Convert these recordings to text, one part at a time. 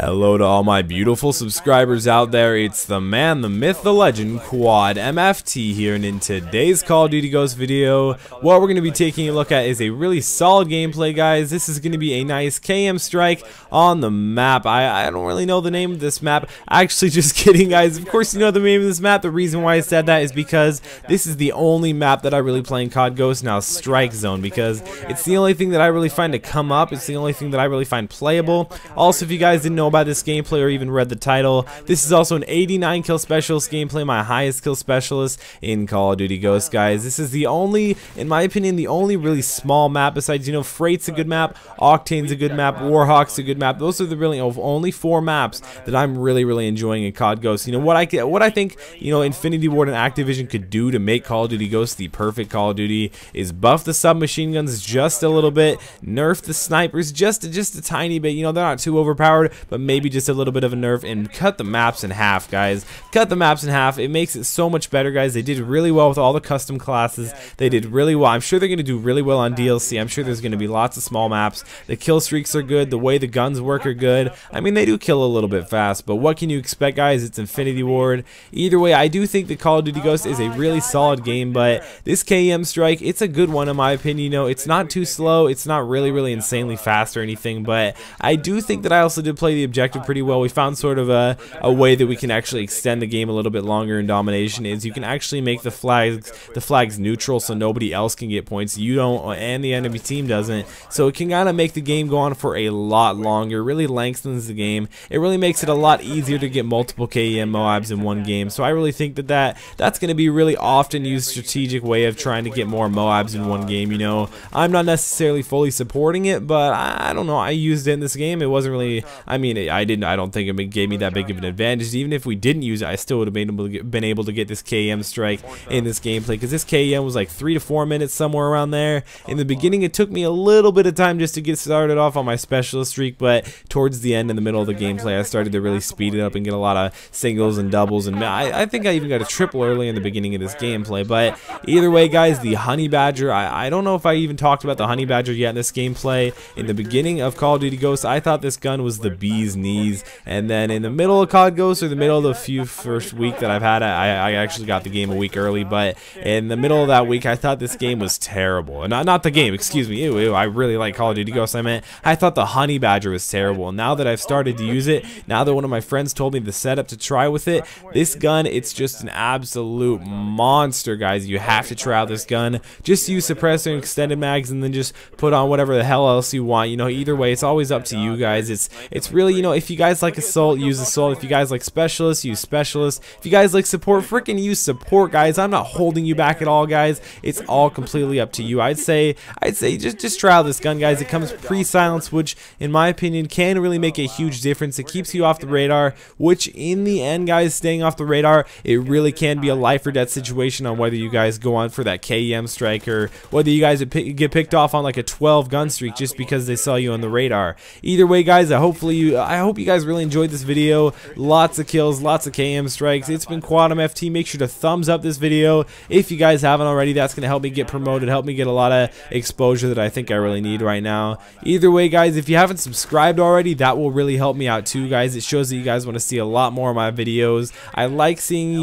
Hello to all my beautiful subscribers out there. It's the man, the myth, the legend, Quad MFT here, and in today's Call of Duty Ghosts video, what we're going to be taking a look at is a really solid gameplay, guys. This is going to be a nice KM strike on the map. I don't really know the name of this map. Actually, just kidding, guys. Of course you know the name of this map. The reason why I said that is because this is the only map that I really play in COD Ghosts now, Strike Zone, because it's the only thing that I really find to come up. It's the only thing that I really find playable. Also, if you guys didn't know about this gameplay or even read the title, this is also an 89 kill specialist gameplay, my highest kill specialist in Call of Duty Ghosts, guys. This is the only, in my opinion, the only really small map besides, you know, Freight's a good map, Octane's a good map, Warhawk's a good map. Those are the really only 4 maps that I'm really enjoying in COD Ghosts. You know what I think, you know, Infinity Ward and Activision could do to make Call of Duty Ghosts the perfect Call of Duty is buff the submachine guns just a little bit, nerf the snipers just a tiny bit. You know, they're not too overpowered, but maybe just a little bit of a nerf, and cut the maps in half, guys. Cut the maps in half. It makes it so much better, guys. They did really well with all the custom classes. They did really well. I'm sure they're going to do really well on DLC. I'm sure there's going to be lots of small maps. The kill streaks are good. The way the guns work are good. I mean, they do kill a little bit fast, but what can you expect, guys? It's Infinity Ward. Either way, I do think that Call of Duty Ghosts is a really solid game, but this KM strike, it's a good one in my opinion. You know, it's not too slow. It's not really insanely fast or anything, but I do think that I also did play the objective pretty well. We found sort of a way that we can actually extend the game a little bit longer in domination is you can actually make the flags neutral so nobody else can get points. You don't, and the enemy team doesn't. So it can kind of make the game go on for a lot longer. It really lengthens the game. It really makes it a lot easier to get multiple KEM Moabs in one game. So I really think that that's going to be a really often used strategic way of trying to get more Moabs in one game. You know, I'm not necessarily fully supporting it, but I don't know. I used it in this game. It wasn't really, I mean, I don't think it gave me that big of an advantage. Even if we didn't use it, I still would have been able to get this KM strike in this gameplay, because this KM was like 3 to 4 minutes, somewhere around there. In the beginning, it took me a little bit of time just to get started off on my specialist streak, but towards the end, in the middle of the gameplay, I started to really speed it up and get a lot of singles and doubles, and I think I even got a triple early in the beginning of this gameplay. But either way, guys, the Honey Badger, I don't know if I even talked about the Honey Badger yet in this gameplay. In the beginning of Call of Duty Ghosts, I thought this gun was the bee's knees, and then in the middle of COD Ghosts, or the middle of the first week that I've had it, I actually got the game a week early, but in the middle of that week, I thought this game was terrible. Not the game, excuse me. Ew, I really like Call of Duty Ghosts. I thought the Honey Badger was terrible, and now that I've started to use it, now that one of my friends told me the setup to try with it, this gun, it's just an absolute monster, guys. You have to try out this gun. Just use suppressor and extended mags, and then just put on whatever the hell else you want. You know, either way, it's always up to you guys. It's really, you know, if you guys like assault, use assault. If you guys like specialist, use specialist. If you guys like support, freaking use support, guys. I'm not holding you back at all, guys. It's all completely up to you. I'd say just try out this gun, guys. It comes pre-silence, which in my opinion can really make a huge difference. It keeps you off the radar, which in the end, guys, staying off the radar, it really can be a life or death situation on whether you guys go on for that KEM strike or whether you guys get picked off on like a 12 gun streak just because they saw you on the radar. Either way, guys, I hope you guys really enjoyed this video. Lots of kills, lots of KM strikes. It's been Quad MFT. Make sure to thumbs up this video if you guys haven't already. That's going to help me get promoted, help me get a lot of exposure that I think I really need right now. Either way, guys, if you haven't subscribed already, that will really help me out too, guys. It shows that you guys want to see a lot more of my videos. I like seeing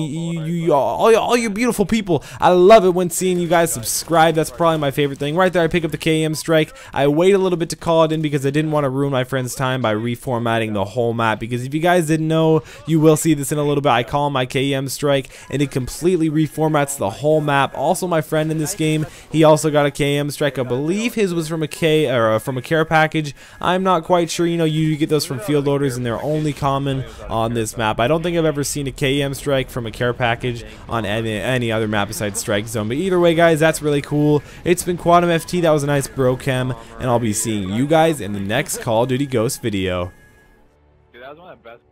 all you beautiful people. I love it when seeing you guys subscribe. That's probably my favorite thing. Right there, I pick up the KM strike. I wait a little bit to call it in because I didn't want to ruin my friend's time by reformatting the whole map, because if you guys didn't know, you will see this in a little bit. I call my KM strike and it completely reformats the whole map. Also, my friend in this game, he also got a KM strike. I believe his was from a care package. I'm not quite sure. You know, you get those from field orders and they're only common on this map. I don't think I've ever seen a KM strike from a care package on any other map besides Strike Zone. But either way, guys, that's really cool. It's been Quad MFT. That was a nice bro chem, and I'll be seeing you guys in the next Call of Duty Ghosts video. Dude, that was one of the best.